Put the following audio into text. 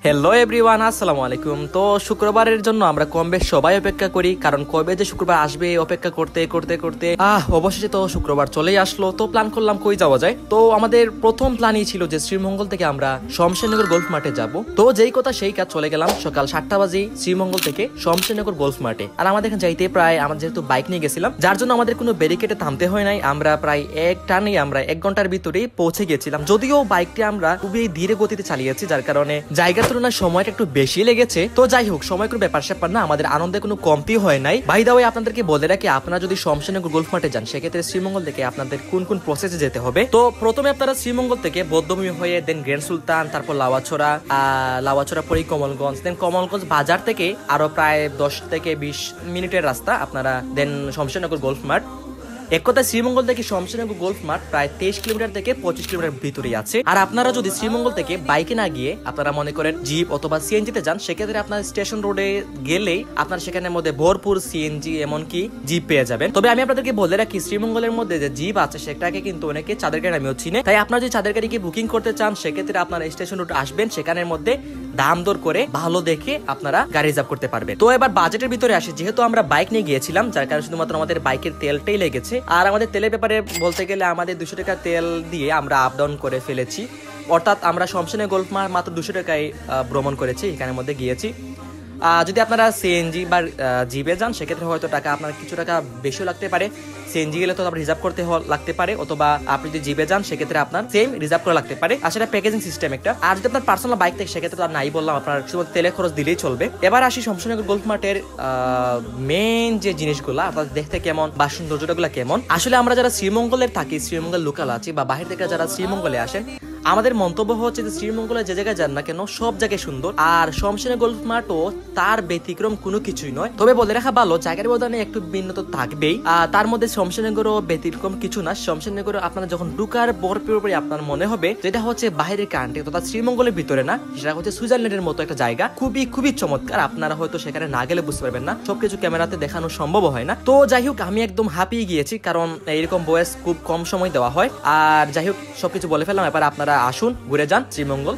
Hello everyone, আসসালামু আলাইকুম। তো শুক্রবারের জন্য আমরা কম বেশ সবাই অপেক্ষা করি, কারণ কবে যে শুক্রবার আসবে অপেক্ষা করতে করতে করতে অবশেষে তো শুক্রবার চলেই আসলো। তো প্ল্যান করলাম কই যাওয়া যায়। তো আমাদের প্রথম প্ল্যানই ছিল যে শ্রীমঙ্গল থেকে আমরা শমশেরনগর গল্ফ মাঠে যাব। তো যেই কথা সেই কাজ, চলে গেলাম সকাল 7টা বাজে শ্রীমঙ্গল থেকে শমশেরনগর গল্ফ মাঠে। আর আমাদের এখানে যাইতে প্রায়, আমাদের যেহেতু বাইক নিয়ে গেছিলাম, যার জন্য আমাদের কোনো ব্যারিকেডে থামতে হয় নাই। আমরা প্রায় এক টানেই আমরা 1 ঘন্টার ভিতরেই পৌঁছে গেছিলাম। যদিও বাইকটি আমরা খুবই ধীরে গতিতে চালিয়েছি, যার কারণে জায়গার তুলনায় সময়টা একটু বেশি লেগেছে। তো যাই হোক, সময় কোনো ব্যাপার স্যাপার না, আমাদের আনন্দে কোনো কমতি হয় নাই। বাই দা ওয়ে, আপনাদেরকে বলে রাখি, আপনারা যদি শমশেরনগর গল্ফ মাঠে যান, সেক্ষেত্রে শ্রীমঙ্গল থেকে আপনাদের কোন কোন প্রসেসে যেতে হবে। তো প্রথমে আপনারা শ্রীমঙ্গল থেকে বৌদ্ধভূমি হয়ে দেন গ্র্যান্ড সুলতান, তারপর লাওয়াছড়া পরে কমলগঞ্জ, দেন কমলগঞ্জ বাজার থেকে আরো প্রায় 10 থেকে 20 মিনিটের রাস্তা আপনারা দেন শমশেরনগর গল্ফ মাঠ। এক কথায় শ্রীমঙ্গল থেকে শমশেরনগর গল্ফ মাঠ প্রায় 23 কিলোমিটার থেকে 25 কিলোমিটার ভিতরেই আছে। আর আপনারা যদি শ্রীমঙ্গল থেকে বাইকে না গিয়ে আপনারা মনে করেন জিপ অথবা সিএনজি তে যান, সেক্ষেত্রে আপনার স্টেশন রোডে গেলেই আপনার সেখানের মধ্যে ভরপুর সিএনজি এমনকি জিপ পেয়ে যাবেন। তবে আমি আপনাদেরকে বলে রাখি, শ্রীমঙ্গলের মধ্যে যে জিপ আছে সেটাকে কিন্তু অনেকে চাঁদের গাড়ি নামেও চিনে। তাই আপনারা যদি চাঁদের গাড়িকে বুকিং করতে চান, সেক্ষেত্রে আপনারা স্টেশন রোড আসবেন, সেখানের মধ্যে দাম দর করে ভালো দেখে আপনারা গাড়ি রিজার্ভ করতে পারবেন। তো এবার বাজেটের ভিতরে আসি। যেহেতু আমরা বাইক নিয়ে গিয়েছিলাম, যার কারণে শুধুমাত্র আমাদের বাইকের তেলটাই লেগেছে। আর আমাদের তেলের ব্যাপারে বলতে গেলে, আমাদের 200 টাকা তেল দিয়ে আমরা আপ ডাউন করে ফেলেছি। অর্থাৎ আমরা শমশেরনগর গল্ফ মাঠ মাত্র 200 টাকায় ভ্রমণ করেছি, এখানের মধ্যে গিয়েছি। যদি আপনারা সিএনজি বা জিপে যান, সেক্ষেত্রে হয়তো টাকা আপনার কিছু টাকা বেশিও লাগতে পারে। সিএনজি গেলে তো আপনার রিজার্ভ করতে লাগতে পারে, অথবা আপনি যদি জিপে যান সেক্ষেত্রে আপনার সেম রিজার্ভ করা লাগতে পারে। আর সেটা প্যাকেজিং সিস্টেম একটা। আর যদি আপনার পার্সোনাল বাইক থাকে, সেক্ষেত্রে তো আর নাই বললাম, আপনার শুধু তেলের খরচ দিলেই চলবে। এবার আসি শমশেরনগর গল্ফ মাঠের মেইন যে জিনিসগুলা, অর্থাৎ দেখতে কেমন বা সৌন্দর্যগুলা কেমন। আসলে আমরা যারা শ্রীমঙ্গলের থাকি, শ্রীমঙ্গল লোকাল আছি বা বাহির থেকে যারা শ্রীমঙ্গলে আসেন, আমাদের মন্তব্য হচ্ছে যে শ্রীমঙ্গলে যে জায়গায় যান না কেন, সব জায়গায় সুন্দর। আর শমশেরনগর গল্ফ মাঠও তার ব্যতিক্রম কোনো কিছুই নয়। তবে বলে রাখা ভালো, জায়গার ব্যবধানে একটু ভিন্নতা থাকবেই। তার মধ্যে শমশেরনগরও ব্যতিক্রম কিছু না। শমশেরনগর আপনারা যখন ঢুকার পরে আপনার মনে হবে যেটা হচ্ছে বাইরের কান্ট্রি, তথা শ্রীমঙ্গলের ভিতরে না, সেটা হচ্ছে সুইজারল্যান্ডের মতো একটা জায়গা। খুবই খুবই চমৎকার। আপনারা হয়তো সেখানে না গেলে বুঝতে পারবেন না, সবকিছু ক্যামেরাতে দেখানো সম্ভব হয় না। তো যাই হোক, আমি একদম হাঁপিয়ে গিয়েছি, কারণ এইরকম বয়স খুব কম সময় দেওয়া হয়। আর যাই হোক, সবকিছু বলে ফেললাম। এবার আপনারা আসুন, ঘুরে যান শ্রীমঙ্গল।